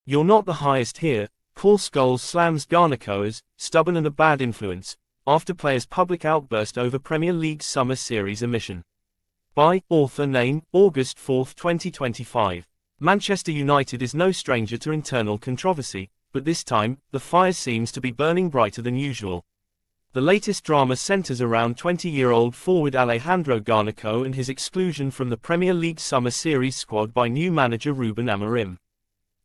You're not the highest here, Paul Scholes slams Garnacho as stubborn and a bad influence, after players' public outburst over Premier League's Summer Series omission. By author name, August 4, 2025. Manchester United is no stranger to internal controversy, but this time, the fire seems to be burning brighter than usual. The latest drama centers around 20-year-old forward Alejandro Garnacho and his exclusion from the Premier League Summer Series squad by new manager Ruben Amorim.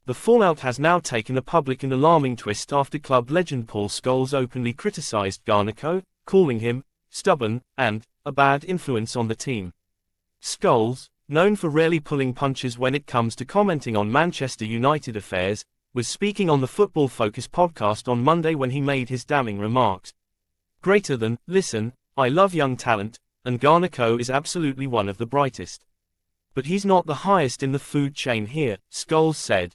The fallout has now taken a public and alarming twist after club legend Paul Scholes openly criticized Garnacho, calling him stubborn and a bad influence on the team. Scholes, known for rarely pulling punches when it comes to commenting on Manchester United affairs, was speaking on the Football Focus podcast on Monday when he made his damning remarks. Listen, I love young talent, and Garnacho is absolutely one of the brightest. But he's not the highest in the food chain here, Scholes said.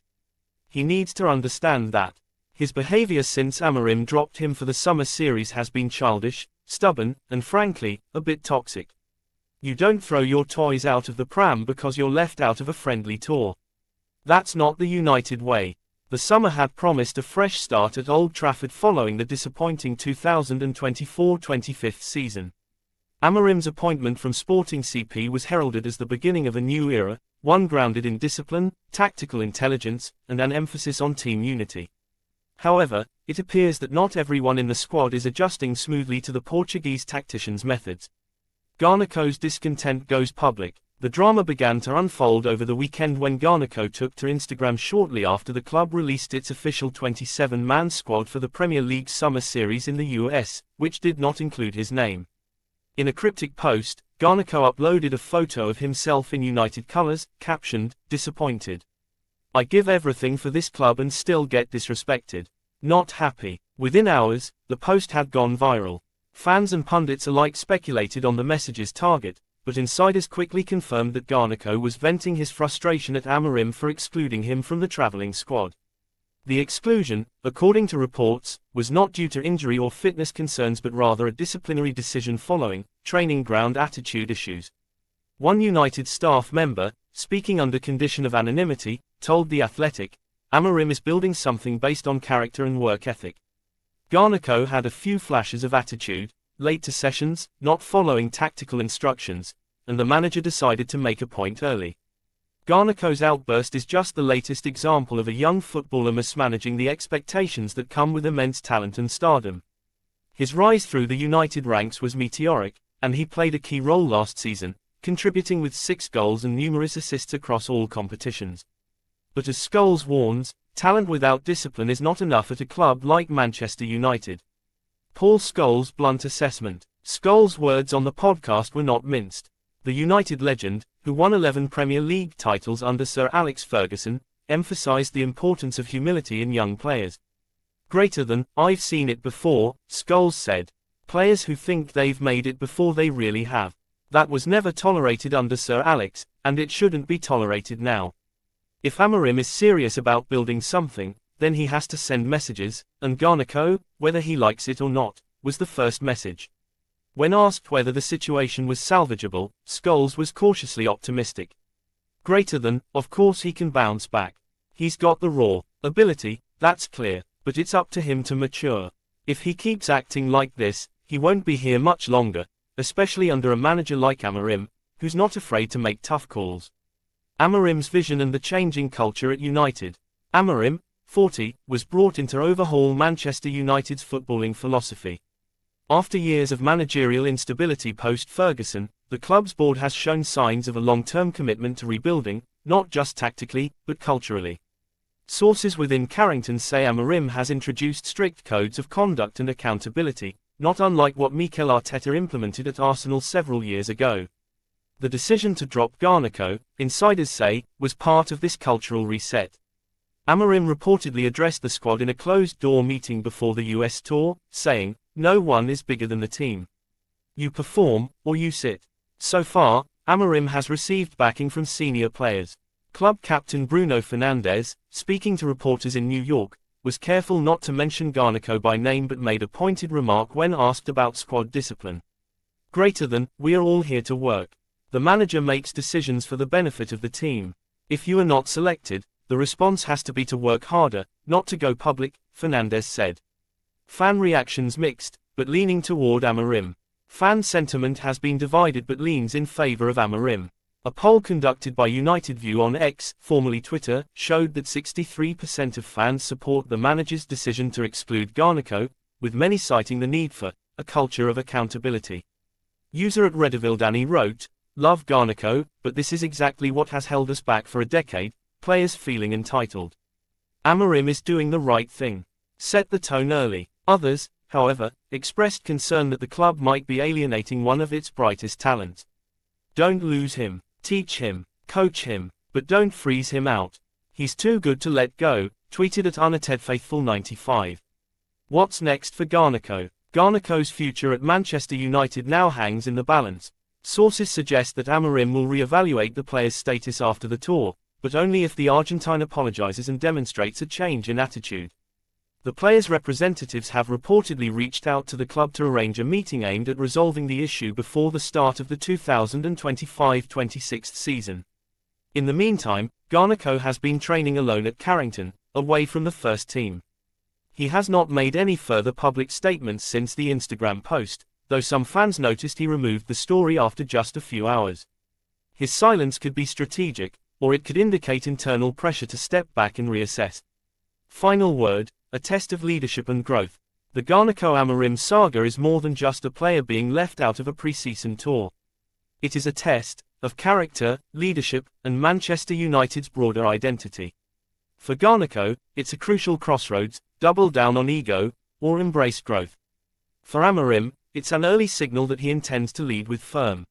He needs to understand that. His behavior since Amorim dropped him for the Summer Series has been childish, stubborn, and frankly, a bit toxic. You don't throw your toys out of the pram because you're left out of a friendly tour. That's not the United way. The summer had promised a fresh start at Old Trafford following the disappointing 2024-25 season. Amorim's appointment from Sporting CP was heralded as the beginning of a new era, one grounded in discipline, tactical intelligence, and an emphasis on team unity. However, it appears that not everyone in the squad is adjusting smoothly to the Portuguese tactician's methods. Garnacho's discontent goes public. The drama began to unfold over the weekend when Garnacho took to Instagram shortly after the club released its official 27-man squad for the Premier League Summer Series in the US, which did not include his name. In a cryptic post, Garnacho uploaded a photo of himself in United colours, captioned, "Disappointed. I give everything for this club and still get disrespected. Not happy." Within hours, the post had gone viral. Fans and pundits alike speculated on the message's target, but insiders quickly confirmed that Garnacho was venting his frustration at Amorim for excluding him from the travelling squad. The exclusion, according to reports, was not due to injury or fitness concerns but rather a disciplinary decision following training ground attitude issues. One United staff member, speaking under condition of anonymity, told The Athletic, "Amorim is building something based on character and work ethic." Garnacho had a few flashes of attitude, late to sessions, not following tactical instructions, and the manager decided to make a point early. Garnacho's outburst is just the latest example of a young footballer mismanaging the expectations that come with immense talent and stardom. His rise through the United ranks was meteoric, and he played a key role last season, contributing with 6 goals and numerous assists across all competitions. But as Scholes warns, talent without discipline is not enough at a club like Manchester United. Paul Scholes' blunt assessment. Scholes' words on the podcast were not minced. The United legend, who won 11 Premier League titles under Sir Alex Ferguson, emphasized the importance of humility in young players. "I've seen it before," Scholes said. "Players who think they've made it before they really have. That was never tolerated under Sir Alex, and it shouldn't be tolerated now. If Amorim is serious about building something, then he has to send messages, and Garnacho, whether he likes it or not, was the first message." When asked whether the situation was salvageable, Scholes was cautiously optimistic. "Of course he can bounce back. He's got the raw ability, that's clear, but it's up to him to mature. If he keeps acting like this, he won't be here much longer, especially under a manager like Amorim, who's not afraid to make tough calls." Amorim's vision and the changing culture at United. Amorim, 40, was brought in to overhaul Manchester United's footballing philosophy. After years of managerial instability post-Ferguson, the club's board has shown signs of a long-term commitment to rebuilding, not just tactically, but culturally. Sources within Carrington say Amorim has introduced strict codes of conduct and accountability, not unlike what Mikel Arteta implemented at Arsenal several years ago. The decision to drop Garnacho, insiders say, was part of this cultural reset. Amorim reportedly addressed the squad in a closed-door meeting before the US tour, saying, "No one is bigger than the team. You perform, or you sit." So far, Amorim has received backing from senior players. Club captain Bruno Fernandes, speaking to reporters in New York, was careful not to mention Garnacho by name but made a pointed remark when asked about squad discipline. "We are all here to work. The manager makes decisions for the benefit of the team. If you are not selected, The response has to be to work harder, not to go public, Fernandez said. Fan reactions mixed, but leaning toward Amorim. Fan sentiment has been divided but leans in favor of Amorim. A poll conducted by United View on X, formerly Twitter, showed that 63% of fans support the manager's decision to exclude Garnacho, with many citing the need for a culture of accountability. User at Redeville Danny wrote, "Love Garnacho, but this is exactly what has held us back for a decade, players feeling entitled. Amorim is doing the right thing. Set the tone early." Others, however, expressed concern that the club might be alienating one of its brightest talents. "Don't lose him, teach him, coach him, but don't freeze him out. He's too good to let go," tweeted at UnitedFaithful95. What's next for Garnacho? Garnacho's future at Manchester United now hangs in the balance. Sources suggest that Amorim will re-evaluate the player's status after the tour, but only if the Argentine apologizes and demonstrates a change in attitude. The player's representatives have reportedly reached out to the club to arrange a meeting aimed at resolving the issue before the start of the 2025-26 season. In the meantime, Garnacho has been training alone at Carrington, away from the first team. He has not made any further public statements since the Instagram post, though some fans noticed he removed the story after just a few hours. His silence could be strategic, or it could indicate internal pressure to step back and reassess. Final word, a test of leadership and growth. The Garnacho-Amorim saga is more than just a player being left out of a pre-season tour. It is a test of character, leadership, and Manchester United's broader identity. For Garnacho, it's a crucial crossroads: double down on ego, or embrace growth. For Amorim, it's an early signal that he intends to lead with firm